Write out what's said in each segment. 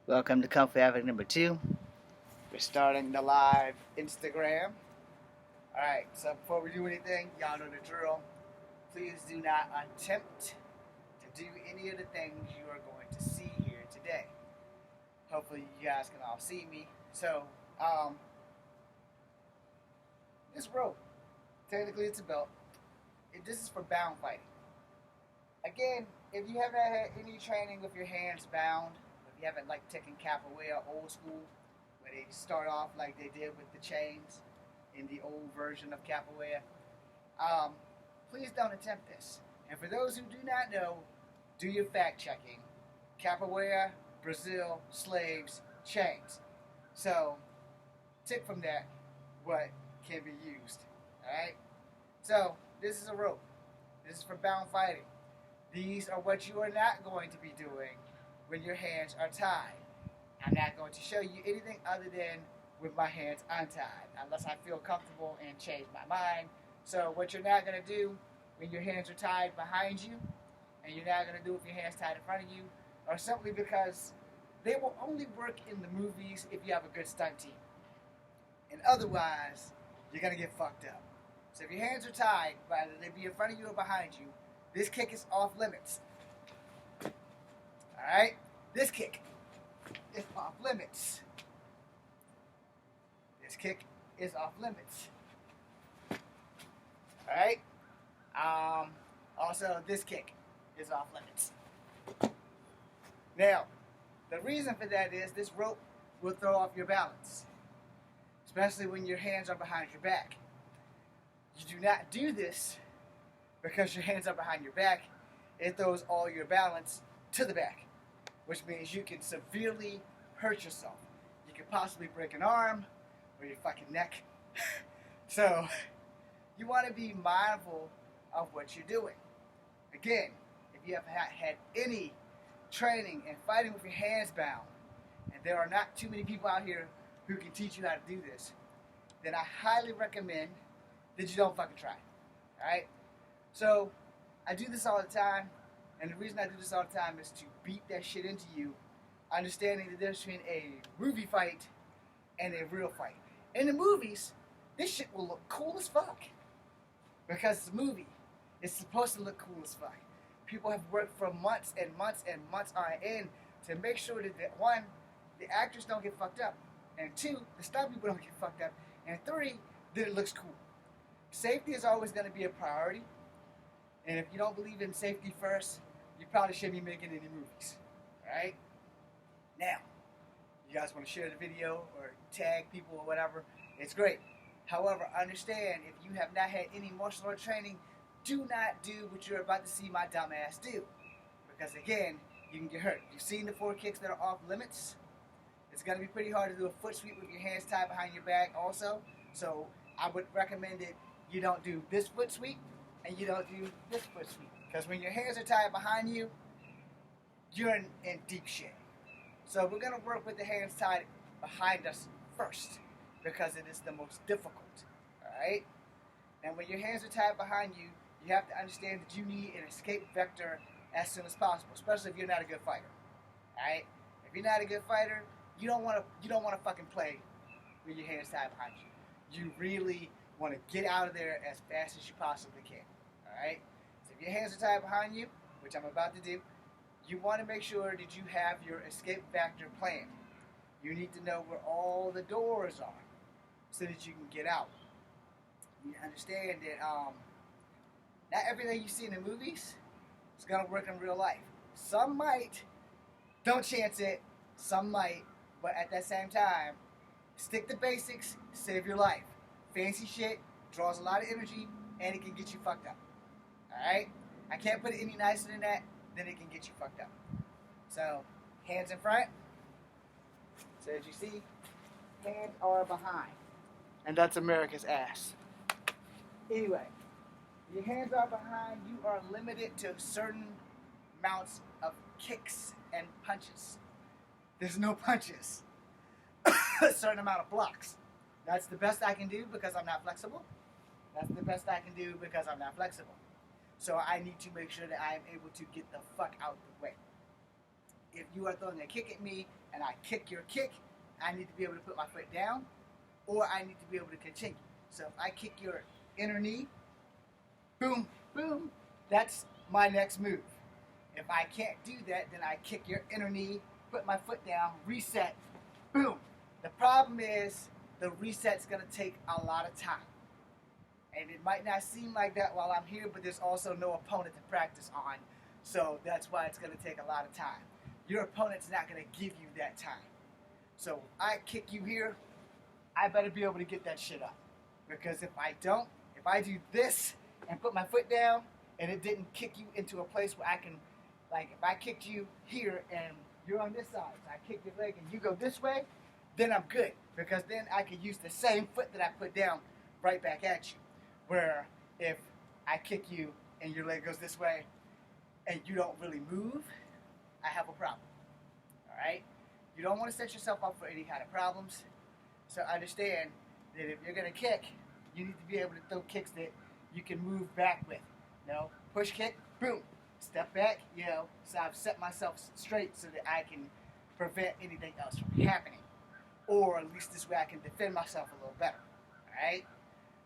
Welcome to Comfy Havoc number 2. We're starting the live Instagram. Alright, so before we do anything, y'all know the drill. Please do not attempt to do any of the things you are going to see here today. Hopefully you guys can all see me. So, this rope, technically it's a belt. This is for bound fighting. Again, if you haven't had any training with your hands bound, if you haven't taken capoeira old school, where they start off like they did with the chains in the old version of capoeira, please don't attempt this. And for those who do not know, do your fact checking. Capoeira, Brazil, slaves, chains. So, take from that what can be used. Alright? So, this is a rope. This is for bound fighting. These are what you are not going to be doing when your hands are tied. I'm not going to show you anything other than with my hands untied, unless I feel comfortable and change my mind. So what you're not going to do when your hands are tied behind you, and you're not going to do with your hands tied in front of you, are simply because they will only work in the movies if you have a good stunt team. And otherwise, you're going to get fucked up. So if your hands are tied, whether they be in front of you or behind you, this kick is off limits. Alright? This kick is off limits. This kick is off limits. Alright? Also, this kick is off limits. Now, the reason for that is this rope will throw off your balance, especially when your hands are behind your back. You do not do this because your hands are behind your back. It throws all your balance to the back, which means you can severely hurt yourself. You could possibly break an arm or your fucking neck. So, you want to be mindful of what you're doing. Again, if you have had any training in fighting with your hands bound, and there are not too many people out here who can teach you how to do this, then I highly recommend that you don't fucking try. Alright? So, I do this all the time, and the reason I do this all the time is to beat that shit into you, understanding the difference between a movie fight and a real fight. In the movies, this shit will look cool as fuck. Because it's a movie. It's supposed to look cool as fuck. People have worked for months and months and months on end to make sure that, one, the actors don't get fucked up, and two, the stunt people don't get fucked up, and three, that it looks cool. Safety is always going to be a priority. And if you don't believe in safety first, you probably shouldn't be making any movies. Alright? Now, you guys want to share the video or tag people or whatever, it's great. However, understand, if you have not had any martial art training, do not do what you're about to see my dumb ass do. Because again, you can get hurt. You've seen the 4 kicks that are off limits. It's going to be pretty hard to do a foot sweep with your hands tied behind your back also. So I would recommend that you don't do this foot sweep and you don't do this foot sweep. Because when your hands are tied behind you, you're in deep shit. So we're going to work with the hands tied behind us first, because it is the most difficult. Alright? And when your hands are tied behind you, you have to understand that you need an escape vector as soon as possible, especially if you're not a good fighter. Alright? If you're not a good fighter, you don't want to fucking play with your hands tied behind you. You really want to get out of there as fast as you possibly can. Alright? So if your hands are tied behind you, which I'm about to do, you want to make sure that you have your escape vector planned. You need to know where all the doors are so that you can get out. You understand that not everything you see in the movies is going to work in real life. Some might. Don't chance it. Some might. But at that same time, stick to basics, save your life. Fancy shit draws a lot of energy, and it can get you fucked up. Alright? I can't put it any nicer than that, then it can get you fucked up. So, hands in front. So as you see, hands are behind. And that's America's ass. Anyway, your hands are behind, you are limited to certain amounts of kicks and punches. There's no punches. A certain amount of blocks. That's the best I can do because I'm not flexible. That's the best I can do because I'm not flexible. So I need to make sure that I am able to get the fuck out the way. if you are throwing a kick at me and I kick your kick, I need to be able to put my foot down, or I need to be able to continue. So if I kick your inner knee, boom, boom, that's my next move. If I can't do that, then I kick your inner knee, put my foot down, reset, boom. The problem is the reset's going to take a lot of time. And it might not seem like that while I'm here, but there's also no opponent to practice on. So that's why it's going to take a lot of time. Your opponent's not going to give you that time. So I kick you here, I better be able to get that shit up. Because if I don't, if I do this and put my foot down and it didn't kick you into a place where I can, like if I kicked you here and you're on this side, so I kick your leg and you go this way, then I'm good. Because then I can use the same foot that I put down right back at you. Where if I kick you and your leg goes this way and you don't really move, I have a problem. All right? You don't want to set yourself up for any kind of problems. So understand that if you're going to kick, you need to be able to throw kicks that you can move back with. You know, push kick, boom, step back, you know, so I've set myself straight so that I can prevent anything else from happening. Or at least this way I can defend myself a little better. All right?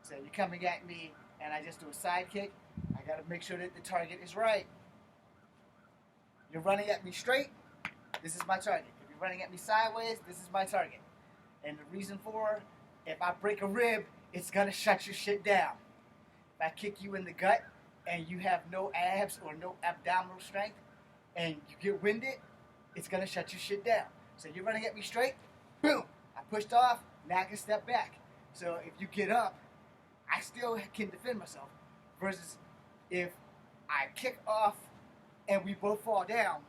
So you're coming at me and I just do a side kick, I got to make sure that the target is right. You're running at me straight, this is my target. If you're running at me sideways, this is my target. And the reason for, if I break a rib, it's going to shut your shit down. If I kick you in the gut and you have no abs or no abdominal strength and you get winded, it's going to shut your shit down. So you're running at me straight, boom, I pushed off, now I can step back. So if you get up, I still can defend myself. Versus if I kick off and we both fall down,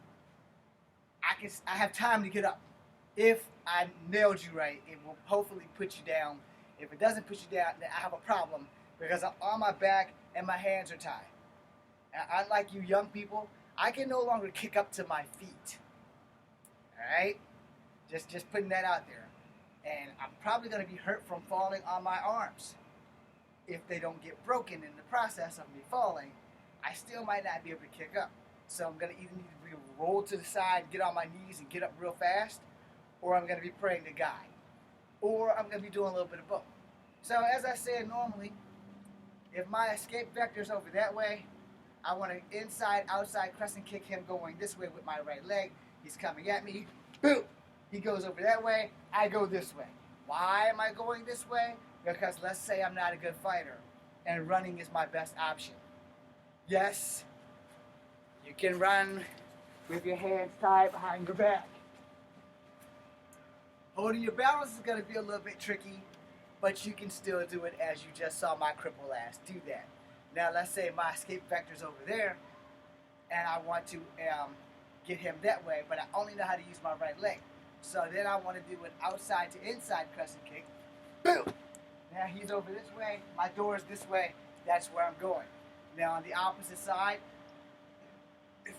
I have time to get up. If I nailed you right, it will hopefully put you down. If it doesn't put you down, then I have a problem because I'm on my back and my hands are tied. And unlike you young people, I can no longer kick up to my feet. All right? Just putting that out there. And I'm probably going to be hurt from falling on my arms. If they don't get broken in the process of me falling, I still might not be able to kick up. So I'm going to either need to roll to the side, get on my knees, and get up real fast, or I'm going to be praying to God. Or I'm going to be doing a little bit of both. So as I said normally, if my escape vector is over that way, I want to inside-outside crescent kick him going this way with my right leg. He's coming at me. Boom! He goes over that way. I go this way. Why am I going this way? Because let's say I'm not a good fighter and running is my best option. Yes, you can run with your hands tied behind your back. Holding your balance is going to be a little bit tricky, but you can still do it as you just saw my cripple ass do that. Now let's say my escape vector's over there and I want to get him that way, but I only know how to use my right leg. So then I want to do an outside to inside crescent kick. Boom! Now he's over this way, my door is this way, that's where I'm going. Now on the opposite side, if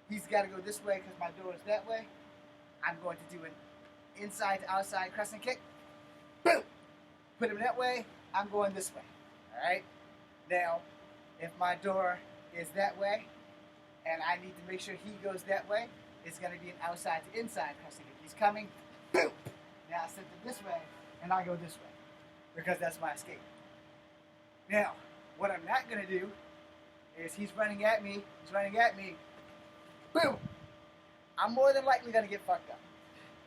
he's got to go this way because my door is that way, I'm going to do an inside to outside crescent kick. Boom! Put him that way, I'm going this way. Alright? Now, if my door is that way, and I need to make sure he goes that way, it's going to be an outside to inside crescent kick. He's coming, boom! Now I send him this way, and I go this way. Because that's my escape. Now, what I'm not going to do is he's running at me, boom! I'm more than likely going to get fucked up.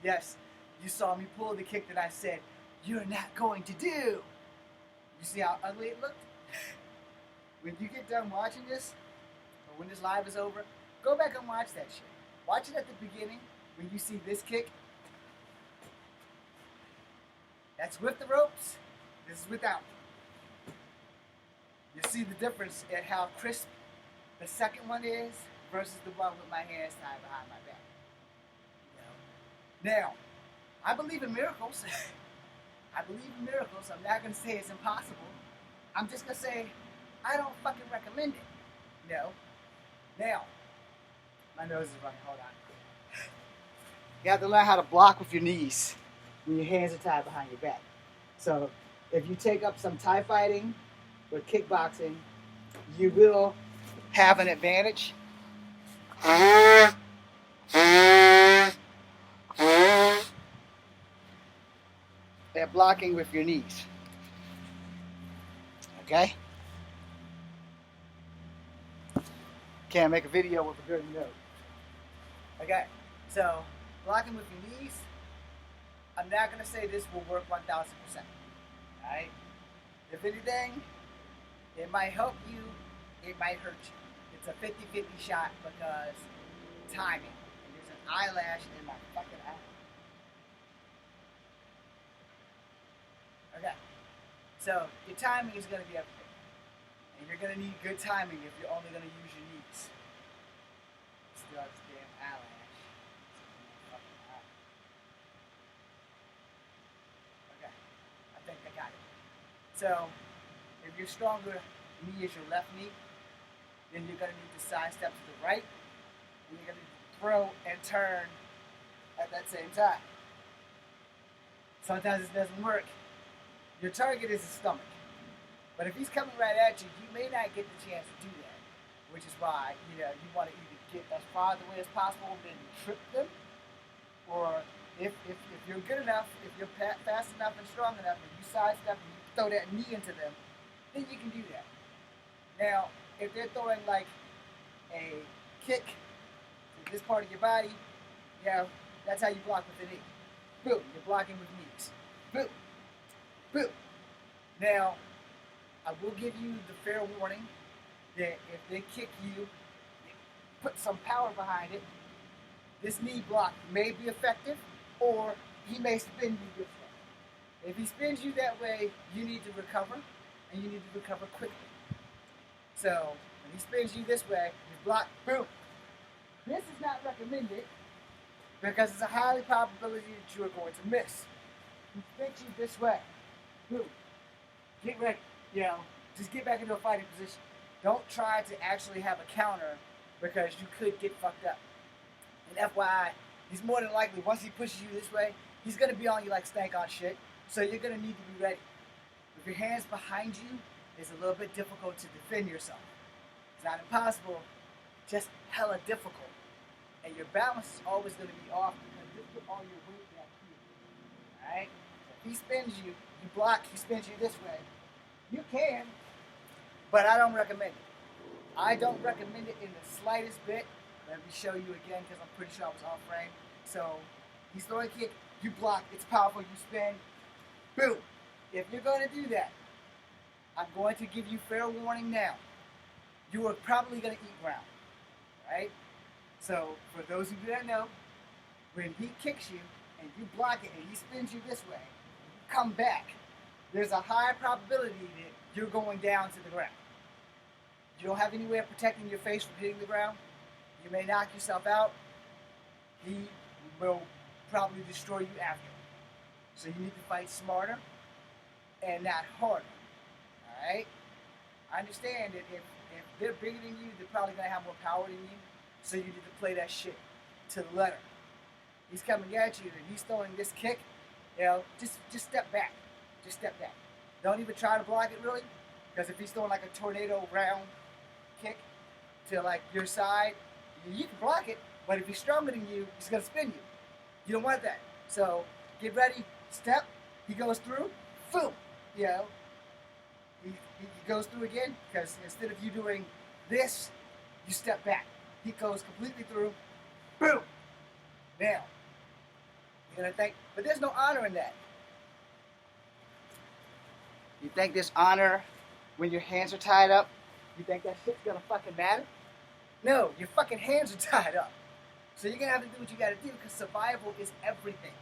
Yes, you saw me pull the kick that I said, you're not going to do. You see how ugly it looked? When you get done watching this, or when this live is over, go back and watch that shit. Watch it at the beginning, when you see this kick. That's with the ropes. This is without. You see the difference in how crisp the second one is versus the one with my hands tied behind my back. Now, I believe in miracles. I believe in miracles. I'm not going to say it's impossible. I'm just going to say I don't fucking recommend it. No. Now, my nose is running. Hold on. You have to learn how to block with your knees when your hands are tied behind your back. So, if you take up some Thai fighting or kickboxing, you will have an advantage. and blocking with your knees. Okay? Can't make a video with a dirty nose. Okay, so blocking with your knees, I'm not going to say this will work 1,000%. Alright? If anything, it might help you, it might hurt you. It's a 50-50 shot because timing. And there's an eyelash in my fucking eye. Okay, so your timing is going to be everything. And you're going to need good timing if you're only going to use your knees. Still have this damn eyelash. Okay, I think I got it. So, if your stronger knee is your left knee, then you're going to need to sidestep to the right. And you're going to throw and turn at that same time. Sometimes it doesn't work. Your target is his stomach. But if he's coming right at you, you may not get the chance to do that. Which is why, you want to either get as far away as possible and then trip them. Or if you're good enough, if you're fast enough and strong enough, and you sidestep and you throw that knee into them, then you can do that. Now, if they're throwing like a kick to this part of your body, that's how you block with the knee. Boom, you're blocking with knees. Boom, boom. Now, I will give you the fair warning that if they kick you, put some power behind it, this knee block may be effective, or he may spin you this way. If he spins you that way, you need to recover, and you need to recover quickly. So, when he spins you this way, you block, boom. This is not recommended because it's a high probability that you are going to miss. He spins you this way, boom. Get ready, just get back into a fighting position. Don't try to actually have a counter because you could get fucked up. And FYI, he's more than likely, once he pushes you this way, he's going to be on you like stank on shit. So you're going to need to be ready. With your hands behind you, it's a little bit difficult to defend yourself. It's not impossible, just hella difficult. And your balance is always going to be off because you put all your weight back here. Alright? So if he spins you, you block, he spins you this way. You can, but I don't recommend it. I don't recommend it in the slightest bit. Let me show you again because I'm pretty sure I was off frame. So, he's throwing a kick, you block, it's powerful, you spin, boom. If you're going to do that, I'm going to give you fair warning now. You are probably going to eat ground, right? So, for those who do not know, when he kicks you and you block it and he spins you this way, come back. There's a high probability that you're going down to the ground. You don't have any way of protecting your face from hitting the ground. You may knock yourself out. He will probably destroy you after. So you need to fight smarter and not harder. Alright? I understand that if they're bigger than you, they're probably going to have more power than you. So you need to play that shit to the letter. He's coming at you and he's throwing this kick. Just step back. Just step back. Don't even try to block it really. Because if he's throwing like a tornado round kick to like your side, you can block it, but if he's stronger than you, he's going to spin you. You don't want that. So get ready, step, he goes through, boom. He goes through again, because instead of you doing this, you step back. He goes completely through, boom. Now, you're going to think, but there's no honor in that. You think there's honor when your hands are tied up? You think that shit's gonna fucking matter? No, your fucking hands are tied up. So you're gonna have to do what you gotta do because survival is everything.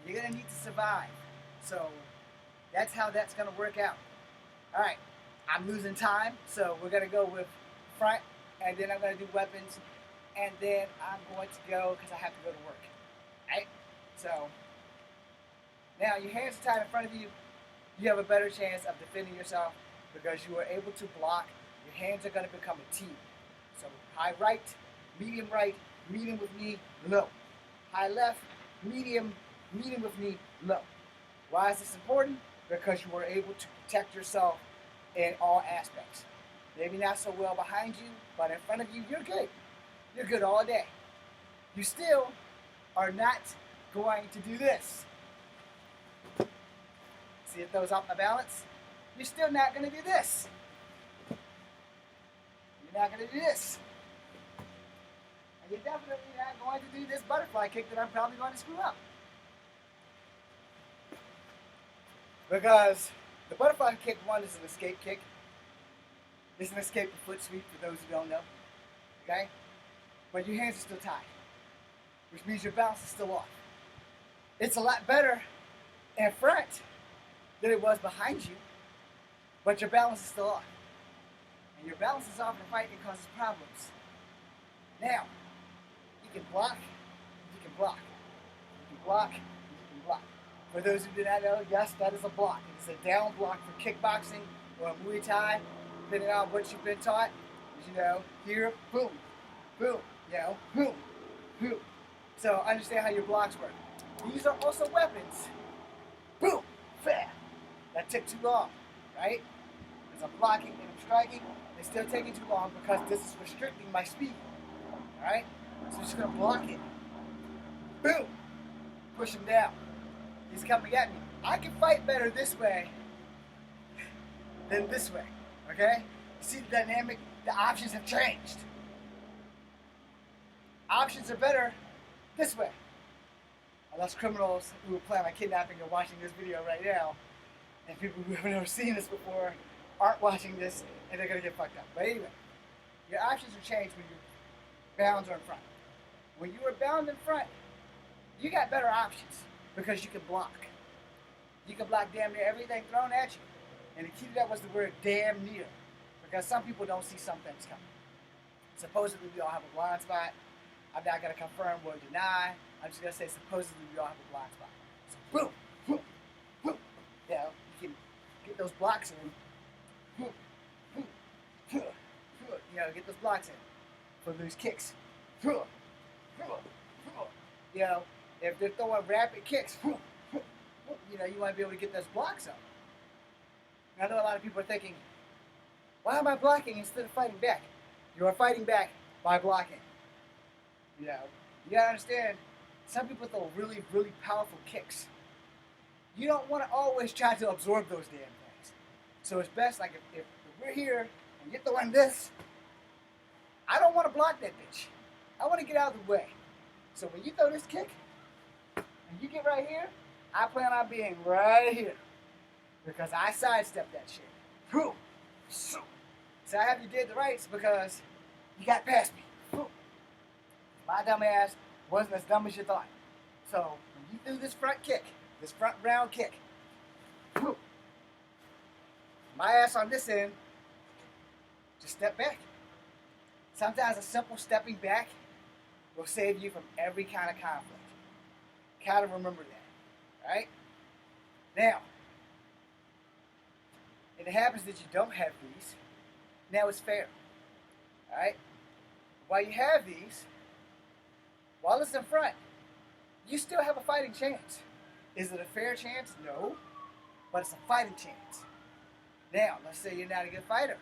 You're gonna need to survive. So that's how that's gonna work out. Alright, I'm losing time, so we're gonna go with front, and then I'm gonna do weapons, and then I'm going to go because I have to go to work. Alright? So now your hands are tied in front of you. You have a better chance of defending yourself because you are able to block. Your hands are going to become a team. So high right, medium with knee, low. High left, medium with knee, low. Why is this important? Because you are able to protect yourself in all aspects. Maybe not so well behind you, but in front of you, you're good. You're good all day. You still are not going to do this. See, it throws off my balance. You're still not going to do this. You're not going to do this. And you're definitely not going to do this butterfly kick that I'm probably going to screw up. Because the butterfly kick one is an escape kick. It's an escape and foot sweep for those who don't know. Okay? But your hands are still tied, which means your balance is still off. It's a lot better in front than it was behind you, but your balance is still off. And your balance is off in a fight, it causes problems. Now, you can block, you can block. You can block, you can block. For those who do not know, yes, that is a block. It's a down block for kickboxing or Muay Thai, depending on what you've been taught. You know, here, boom, boom, you know, boom, boom. So understand how your blocks work. These are also weapons. Boom, bam. That took too long, right? As I'm blocking and I'm striking, it's still taking too long because this is restricting my speed. Alright? So I'm just gonna block it. Boom! Push him down. He's coming at me. I can fight better this way than this way. Okay? You see the dynamic? The options have changed. Options are better this way. Unless criminals who plan on kidnapping are watching this video right now, and people who have never seen this before aren't watching this, and they're going to get fucked up. But anyway, your options are changed when your bounds are in front. When you are bound in front, you got better options because you can block. You can block damn near everything thrown at you. And the key to that was the word damn near, because some people don't see some things coming. Supposedly we all have a blind spot. I'm not going to confirm or deny. I'm just going to say supposedly we all have a blind spot. So boom, boom, boom. You know, you can get those blocks in. Boom, boom, boom, boom. You know, get those blocks in for those kicks. Boom, boom, boom. You know, if they're throwing rapid kicks, boom, boom, boom, you know, you want to be able to get those blocks up. I know a lot of people are thinking, why am I blocking instead of fighting back? You are fighting back by blocking. You know, you gotta understand, some people throw really, really powerful kicks. You don't want to always try to absorb those damn things. So it's best, like, if we're here and you're throwing this, I don't want to block that bitch. I want to get out of the way. So when you throw this kick, and you get right here, I plan on being right here. Because I sidestepped that shit. Boom. So I have you did the rights because you got past me. Boom. My dumb ass wasn't as dumb as you thought. So when you do this front kick, this front round kick, boom, my ass on this end, just step back. Sometimes a simple stepping back will save you from every kind of conflict. Kind of remember that, right? Now, if it happens that you don't have these, now it's fair, all right? While you have these, while it's in front, you still have a fighting chance. Is it a fair chance? No, but it's a fighting chance. Now, let's say you're not a good fighter.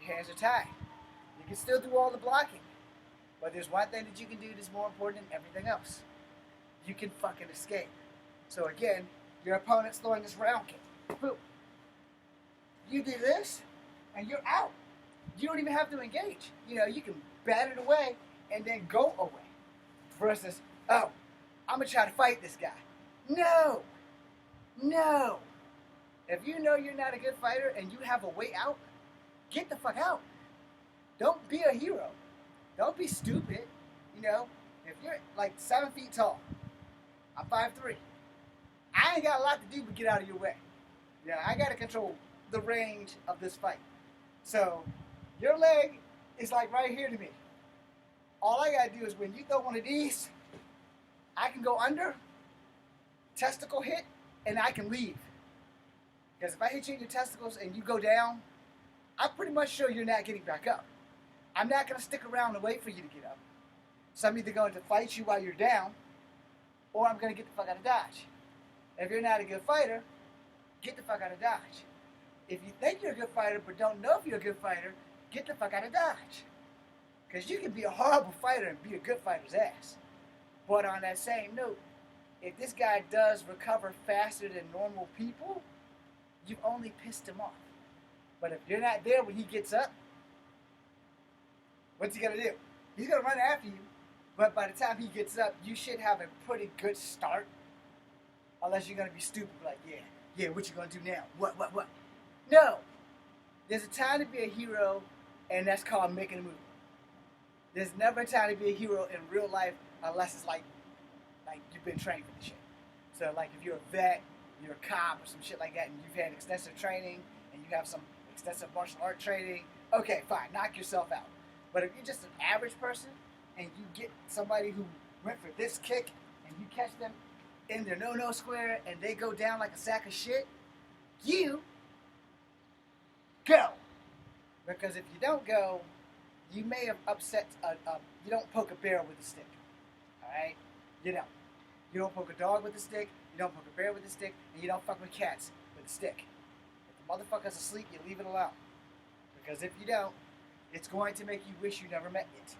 Your hands are tied. You can still do all the blocking, but there's one thing that you can do that's more important than everything else. You can fucking escape. So again, your opponent's throwing this round kick. Boom. You do this, and you're out. You don't even have to engage. You know, you can bat it away and then go away. Versus, oh, I'm going to try to fight this guy. No. No. If you know you're not a good fighter and you have a way out, get the fuck out. Don't be a hero. Don't be stupid. You know, if you're like 7 feet tall, I'm 5'3". I ain't got a lot to do but get out of your way. Yeah, I got to control the range of this fight. So, your leg is like right here to me. All I gotta do is when you throw one of these, I can go under, testicle hit, and I can leave. Because if I hit you in your testicles and you go down, I'm pretty much sure you're not getting back up. I'm not gonna stick around and wait for you to get up. So I'm either going to fight you while you're down, or I'm gonna get the fuck out of Dodge. If you're not a good fighter, get the fuck out of Dodge. If you think you're a good fighter but don't know if you're a good fighter, get the fuck out of Dodge. Because you can be a horrible fighter and be a good fighter's ass. But on that same note, if this guy does recover faster than normal people, you've only pissed him off. But if you're not there when he gets up, what's he going to do? He's going to run after you. But by the time he gets up, you should have a pretty good start. Unless you're going to be stupid, like, yeah, what you going to do now? What? No. There's a time to be a hero, and that's called making a movie. There's never a time to be a hero in real life unless it's like you've been trained for the shit. So like if you're a vet, you're a cop or some shit like that, and you've had extensive training and you have some extensive martial art training, okay, fine, knock yourself out. But if you're just an average person and you get somebody who went for this kick and you catch them in their no-no square and they go down like a sack of shit, you go. Because if you don't go, you may have upset you don't poke a bear with a stick. Alright? You don't. You don't poke a dog with a stick, you don't poke a bear with a stick, and you don't fuck with cats with a stick. If the motherfucker's asleep, you leave it alone. Because if you don't, it's going to make you wish you never met it.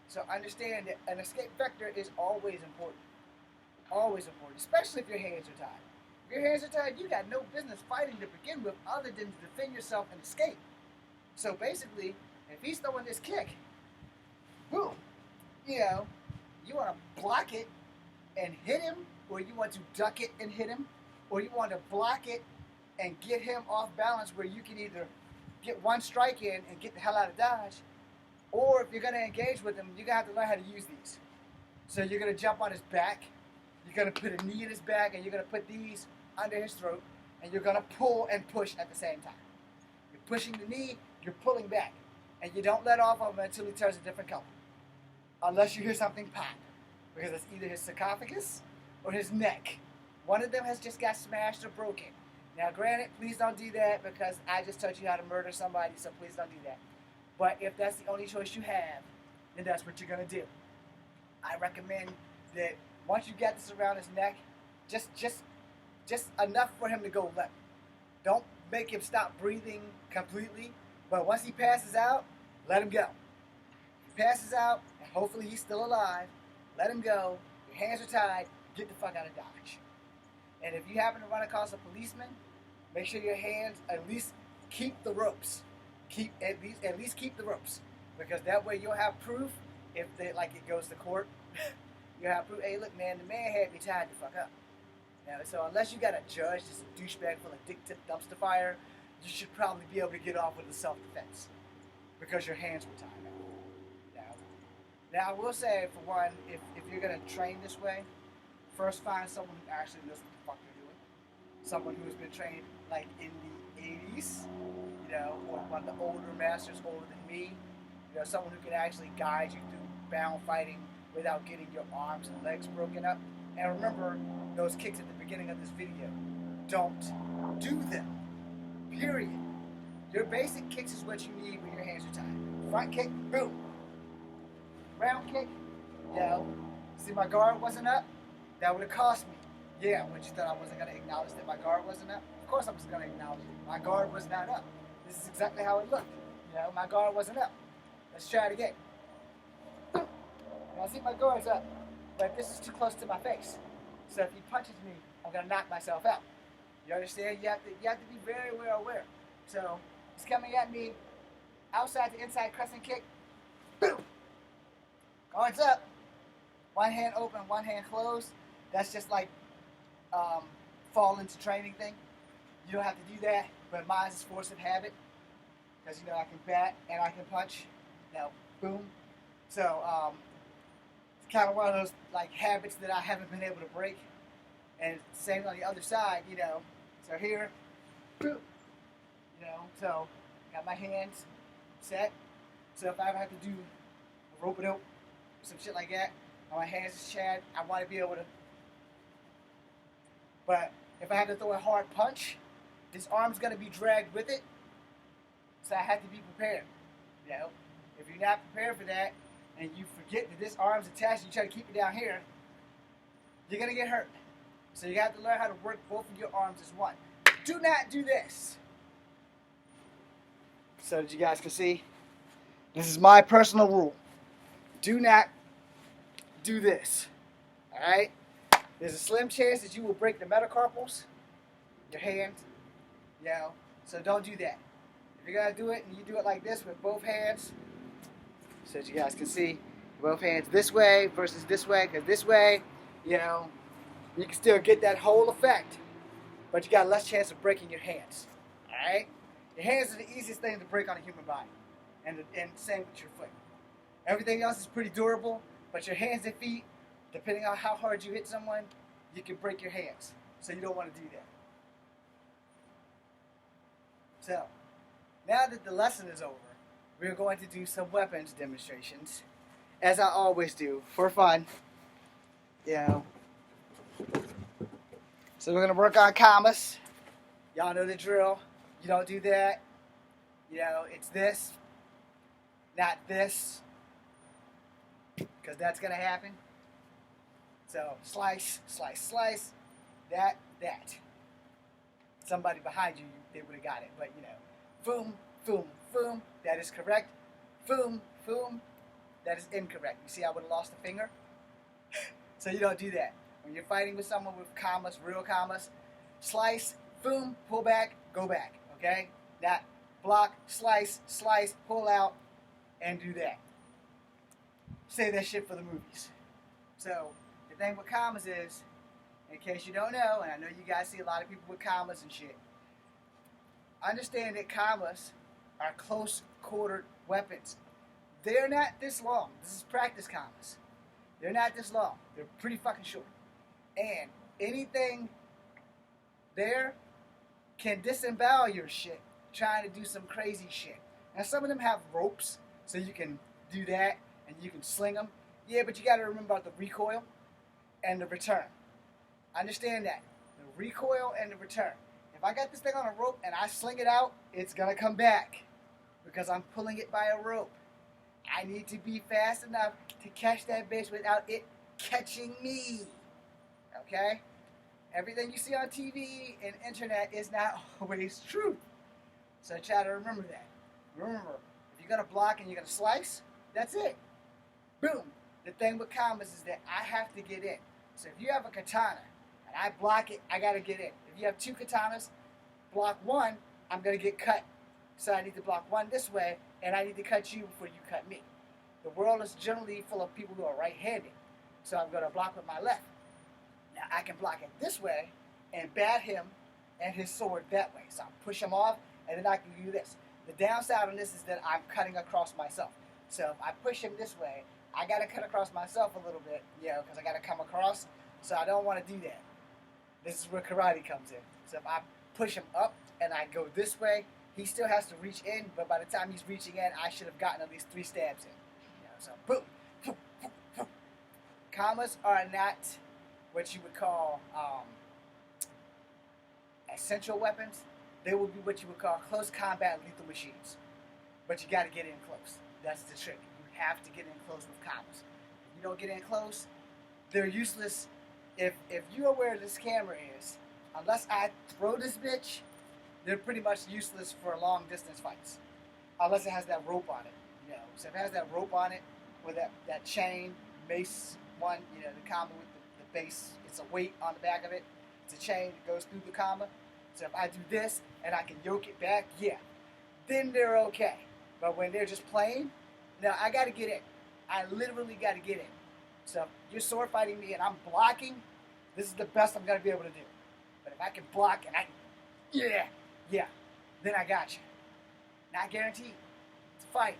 So understand that an escape vector is always important. Always important, especially if your hands are tied. If your hands are tied, you got no business fighting to begin with other than to defend yourself and escape. So basically, if he's throwing this kick, boom, you want to block it and hit him, or you want to duck it and hit him, or you want to block it and get him off balance where you can either get one strike in and get the hell out of Dodge, or if you're going to engage with him, you're going to have to learn how to use these. So you're going to jump on his back, you're going to put a knee in his back, and you're going to put these under his throat, and you're going to pull and push at the same time. You're pushing the knee, you're pulling back, and you don't let off of him until he turns a different color. Unless you hear something pop. Because it's either his sarcophagus or his neck. One of them has just got smashed or broken. Now granted, please don't do that because I just taught you how to murder somebody, so please don't do that. But if that's the only choice you have, then that's what you're going to do. I recommend that once you get this around his neck, just enough for him to go limp. Don't make him stop breathing completely, but once he passes out, let him go. If he passes out, and hopefully he's still alive, let him go, your hands are tied, get the fuck out of Dodge. And if you happen to run across a policeman, make sure your hands at least keep the ropes. At least keep the ropes. Because that way you'll have proof if it goes to court. You'll have proof, hey look man, the man had me tied the fuck up. Now, so unless you got a judge that's a douchebag full of dick tip dumpster fire, you should probably be able to get off with a self-defense. Because your hands were tied. Now, I will say, for one, if you're going to train this way, first find someone who actually knows what the fuck they're doing. Someone who has been trained, like, in the 80s, or one of the older masters older than me. Someone who can actually guide you through bound fighting without getting your arms and legs broken up. And remember those kicks at the beginning of this video. Don't do them. Period. Your basic kicks is what you need when your hands are tied. Front kick, boom. Round kick, see my guard wasn't up? That would have cost me. Yeah, but you thought I wasn't going to acknowledge that my guard wasn't up? Of course I was going to acknowledge it. My guard was not up. This is exactly how it looked. My guard wasn't up. Let's try it again. Now see my guard's up, but this is too close to my face. So if he punches me, I'm going to knock myself out. You understand? You have to be very well aware. So he's coming at me outside to inside crescent kick. Boom! Guards up. One hand open, one hand closed. That's just like fall into training thing. You don't have to do that, but mine is force of habit. Because I can bat and I can punch. Boom. So it's kind of one of those habits that I haven't been able to break. And same on the other side, So here, boom. So got my hands set. So if I ever have to do a rope it out, some shit like that, and my hands is shad, I want to be able to. But if I have to throw a hard punch, this arm's going to be dragged with it, so I have to be prepared. If you're not prepared for that, and you forget that this arm's attached, and you try to keep it down here, you're going to get hurt. So you have to learn how to work both of your arms as one. Do not do this. So that you guys can see, this is my personal rule. Do not do this. Alright? There's a slim chance that you will break the metacarpals, your hand, You know, so don't do that. If you're gonna do it and you do it like this with both hands, so that you guys can see both hands this way versus this way, because this way, you know, you can still get that whole effect, but you got less chance of breaking your hands. All right, your hands are the easiest thing to break on a human body, and same with your foot. Everything else is pretty durable, but your hands and feet, depending on how hard you hit someone, you can break your hands. So you don't want to do that. So, now that the lesson is over, we're going to do some weapons demonstrations, as I always do, for fun. You know. So we're going to work on commas. Y'all know the drill. You don't do that. You know, it's this, not this, because that's going to happen. So, slice, slice, slice, that. Somebody behind you, they would have got it, but you know. Boom, boom, boom, that is correct. Boom, boom, that is incorrect. You see I would have lost a finger? So you don't do that. When you're fighting with someone with commas, real commas, slice, boom, pull back, go back, okay? Not block, slice, slice, pull out, and do that. Say that shit for the movies. So, the thing with commas is, in case you don't know, and I know you guys see a lot of people with commas and shit, understand that commas are close-quartered weapons. They're not this long. This is practice commas. They're not this long. They're pretty fucking short. And anything there can disembowel your shit trying to do some crazy shit. Now, some of them have ropes, so you can do that, and you can sling them. Yeah, but you got to remember about the recoil and the return. Understand that. The recoil and the return. If I got this thing on a rope and I sling it out, it's going to come back because I'm pulling it by a rope. I need to be fast enough to catch that bitch without it catching me. Okay? Everything you see on TV and internet is not always true. So try to remember that. Remember, if you're going to block and you're going to slice, that's it. Boom. The thing with commas is that I have to get in. So if you have a katana and I block it, I got to get in. If you have two katanas, block one, I'm going to get cut. So I need to block one this way, and I need to cut you before you cut me. The world is generally full of people who are right-handed. So I'm going to block with my left. Now I can block it this way and bat him and his sword that way. So I push him off, and then I can do this. The downside on this is that I'm cutting across myself. So if I push him this way, I got to cut across myself a little bit, you know, because I got to come across. So I don't want to do that. This is where karate comes in. So if I push him up and I go this way, he still has to reach in, but by the time he's reaching in, I should have gotten at least 3 stabs in. You know, so boom, boom, boom, boom. Commas are not what you would call essential weapons. They will be what you would call close combat lethal machines. But you got to get in close. That's the trick. You have to get in close with commas. If you don't get in close, they're useless. If you are where this camera is, unless I throw this bitch, they're pretty much useless for long distance fights. Unless it has that rope on it. You know, so if it has that rope on it, with that chain, mace one, you know, the comma with the base, it's a weight on the back of it. It's a chain that goes through the comma. So if I do this and I can yoke it back, yeah, then they're okay. But when they're just plain, now I got to get in. I literally got to get in. So if you're sword fighting me and I'm blocking, this is the best I'm going to be able to do. But if I can block and yeah, then I got you. Not guaranteed. It's a fight.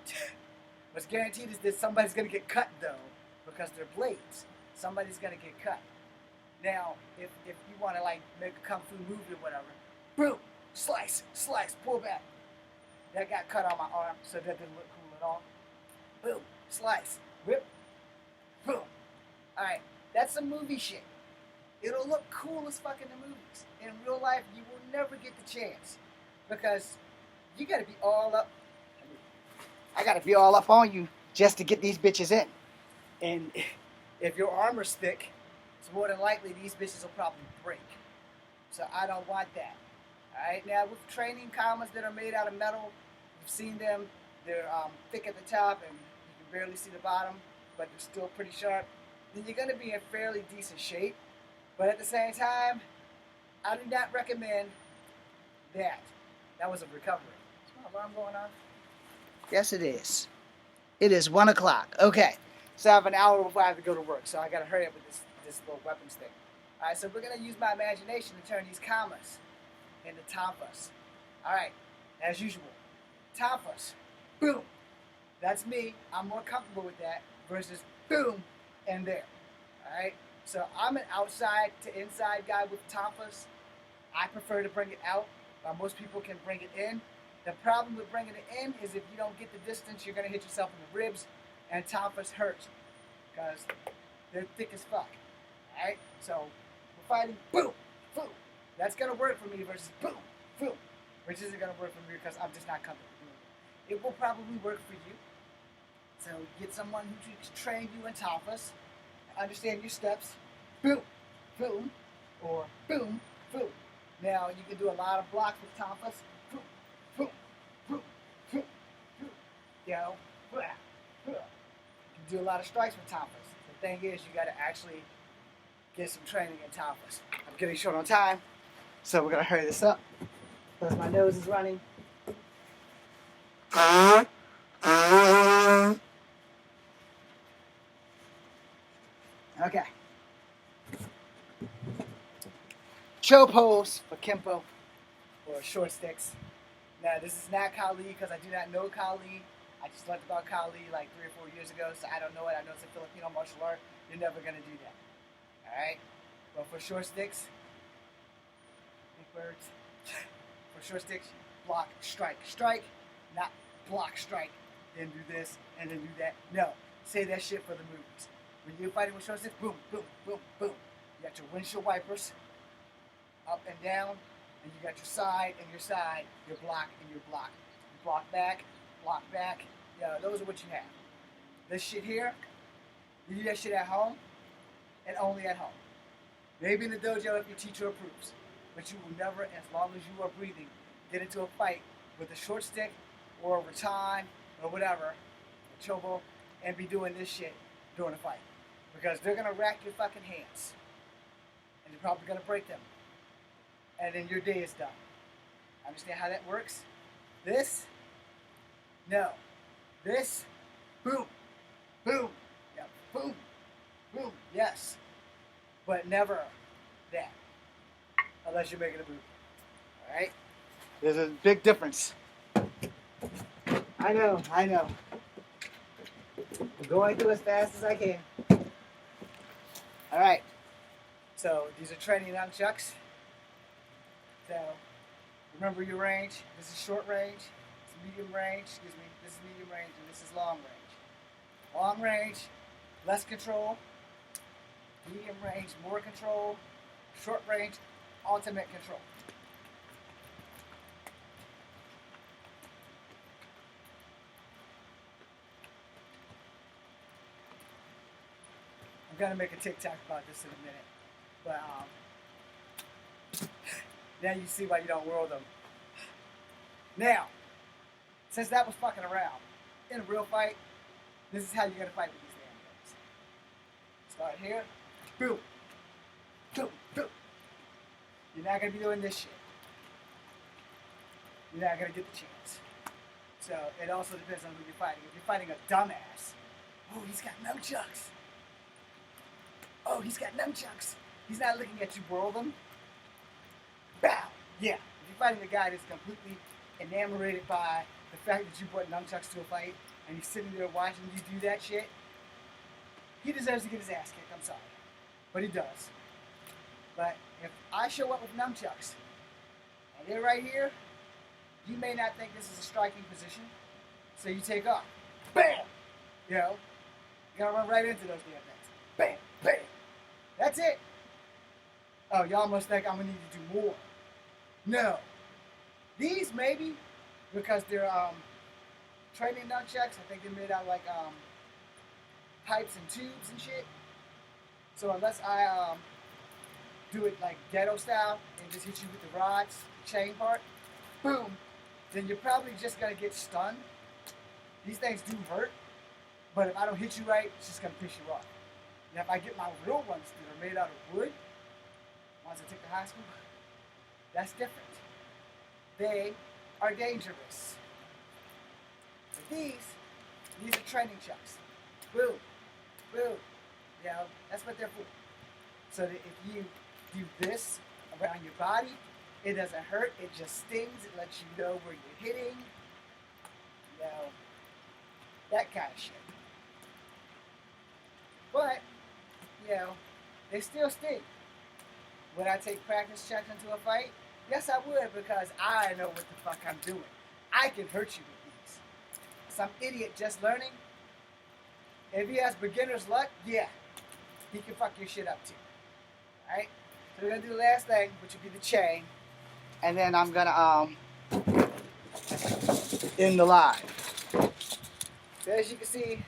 What's guaranteed is that somebody's going to get cut, though, because they're blades. Somebody's going to get cut. Now, if you want to, like, make a kung fu movie or whatever, boom, slice, slice, pull back. That got cut on my arm, so that didn't look cool at all. Boom, slice, whip, boom. All right, that's some movie shit. It'll look cool as fuck in the movies. In real life, you will never get the chance because you got to be all up. I got to be all up on you just to get these bitches in. And if your armor's thick, it's more than likely these bitches will probably break. So I don't want that. All right, now with training commas that are made out of metal, you've seen them. They're thick at the top and you can barely see the bottom, but they're still pretty sharp. Then you're going to be in fairly decent shape. But at the same time, I do not recommend That was a recovery. Is my alarm going off? Yes, it is. It is 1 o'clock. Okay. So I have an hour before I have to go to work. So I got to hurry up with this little weapons thing. All right. So we're going to use my imagination to turn these commas into tonfas. All right. As usual. Tonfas. Boom. That's me. I'm more comfortable with that versus boom and there. All right. So I'm an outside to inside guy with tonfas. I prefer to bring it out. Most people can bring it in. The problem with bringing it in is if you don't get the distance, you're going to hit yourself in the ribs, and tonfas hurt because they're thick as fuck. All right? So we're fighting boom, boom. That's going to work for me versus boom, boom, which isn't going to work for me because I'm just not comfortable doing it. It will probably work for you. So get someone who can train you in tonfas, understand your steps, boom, boom, or boom, boom. Now, you can do a lot of blocks with tonfas. Boom, boom, boom, boom, boom. You know, blah, blah. You can do a lot of strikes with tonfas. The thing is, you got to actually get some training in tonfas. I'm getting short on time, so we're going to hurry this up because my nose is running. Okay. Cho pose for Kempo or short sticks. Now, this is not Kali because I do not know Kali. I just learned about Kali like 3 or 4 years ago, so I don't know it. I know it's a Filipino martial art. You're never going to do that. Alright? But for short sticks, big words. For short sticks, block, strike. Strike, not block, strike. Then do this and then do that. No. Say that shit for the movies. When you're fighting with short sticks, boom, boom, boom, boom. You got your windshield wipers. Up and down, and you got your side and your block and your block. You block back. Yeah, those are what you have. This shit here, you do that shit at home, and only at home. Maybe in the dojo if your teacher approves, but you will never, as long as you are breathing, get into a fight with a short stick or a rattan or whatever, a chobo, and be doing this shit during a fight. Because they're going to rack your fucking hands, and you're probably going to break them. And then your day is done. Understand how that works? This, no. This, boom, boom, yeah, boom, boom, yes. But never that, unless you're making a boot. All right? There's a big difference. I know. I'm going through as fast as I can. All right. So these are training nunchucks. So remember your range. This is short range. This is medium range. This is medium range, and this is long range. Long range, less control. Medium range, more control. Short range, ultimate control. I'm gonna make a TikTok about this in a minute, but now you see why you don't whirl them. Now, since that was fucking around, in a real fight, this is how you're gonna fight with these damn things. Start here, boom, boom, boom. You're not gonna be doing this shit. You're not gonna get the chance. So it also depends on who you're fighting. If you're fighting a dumbass, oh, he's got nunchucks. Oh, he's got nunchucks. He's not looking at you whirl them. Bow. Yeah. If you're fighting a guy that's completely enamored by the fact that you brought nunchucks to a fight and he's sitting there watching you do that shit, he deserves to get his ass kicked. I'm sorry. But he does. But if I show up with nunchucks and they're right here, you may not think this is a striking position. So you take off. Bam! You know? You're gonna run right into those damn things. Bam! Bam! That's it. Oh, y'all must think I'm gonna need to do more. No. These maybe, because they're training nunchucks. I think they're made out of like pipes and tubes and shit. So unless I do it like ghetto style and just hit you with the rods, the chain part, boom, then you're probably just gonna get stunned. These things do hurt, but if I don't hit you right, it's just gonna piss you off. Now if I get my real ones that are made out of wood, ones I took to high school, that's different. they are dangerous. But these are training chucks. Boom, boom. You know, that's what they're for. So that if you do this around your body, it doesn't hurt, it just stings, it lets you know where you're hitting, you know, that kind of shit. But, you know, they still sting. Would I take practice chucks into a fight? Yes, I would, because I know what the fuck I'm doing. I can hurt you with these. Some idiot just learning, if he has beginner's luck, yeah, he can fuck your shit up too. Alright? So we're going to do the last thing, which would be the chain. And then I'm going to end the live. So as you can see,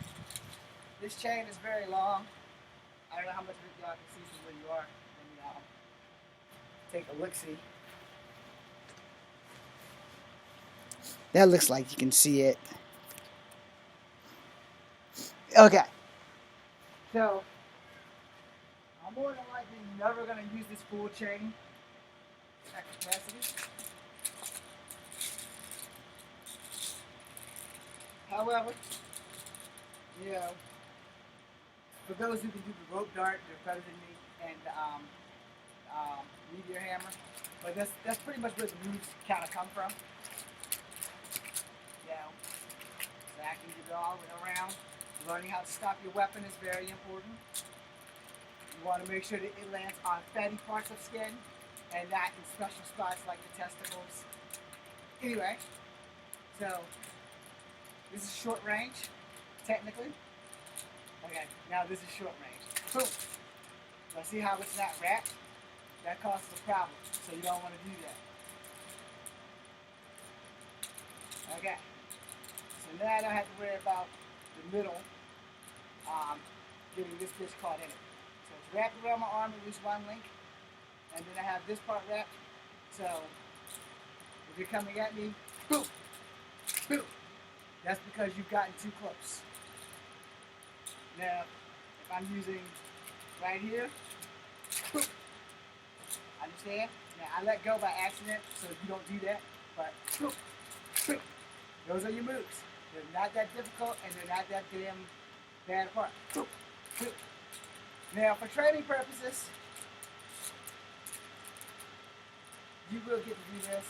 this chain is very long. I don't know how much of it y'all can see from where you are. Let me take a look-see. That looks like you can see it. Okay. So, I'm more than likely never going to use this full chain at capacity. However, you know, for those who can do the rope dart, they're better than me, and meteor hammer. But that's pretty much where the moves kind of come from. You know, so I can get it all around. Learning how to stop your weapon is very important. You want to make sure that it lands on fatty parts of skin and not in special spots like the testicles. Anyway, so this is short range, technically. Okay, now this is short range. Boom. So see how it's not wrapped? That causes a problem, so you don't want to do that. Okay, so now I don't have to worry about the middle getting this bitch caught in it. So it's wrapped around my arm, at least one link, and then I have this part wrapped. So if you're coming at me, boom, boom. That's because you've gotten too close. Now, if I'm using right here, boom. Understand? Now I let go by accident, so you don't do that. But boom, boom. Those are your moves. They're not that difficult, and they're not that damn bad apart. Boom, boom. Now, for training purposes, you will get to do this.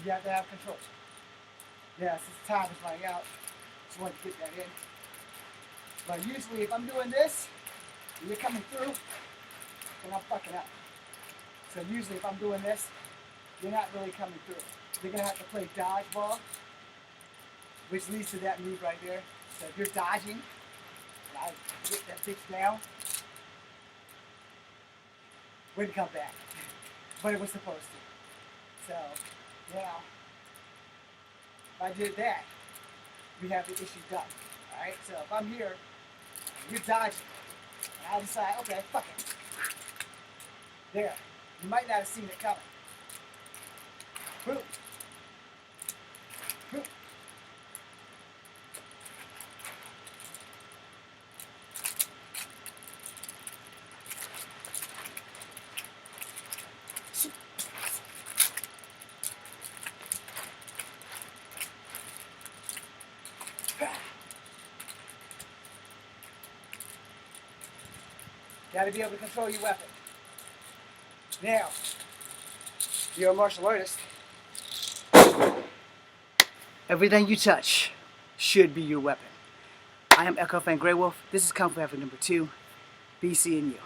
You have to have control. Yeah, since time is running out, just wanted to get that in. But usually if I'm doing this, and you're coming through, then I'm fucking up. So usually if I'm doing this, you're not really coming through. You're going to have to play dodgeball, which leads to that move right there. So if you're dodging, and I get that bitch down, wouldn't come back. But it was supposed to. So, now, if I did that, we have the issue done. Alright, so if I'm here, you're dodging, and I decide, okay, fuck it. There. You might not have seen it coming. Boom. Boom. Got to be able to control your weapon. Now, you're a martial artist. Everything you touch should be your weapon. I am Echo Fan Grey Wolf. This is Kung Fu Effort number 2. BC and you.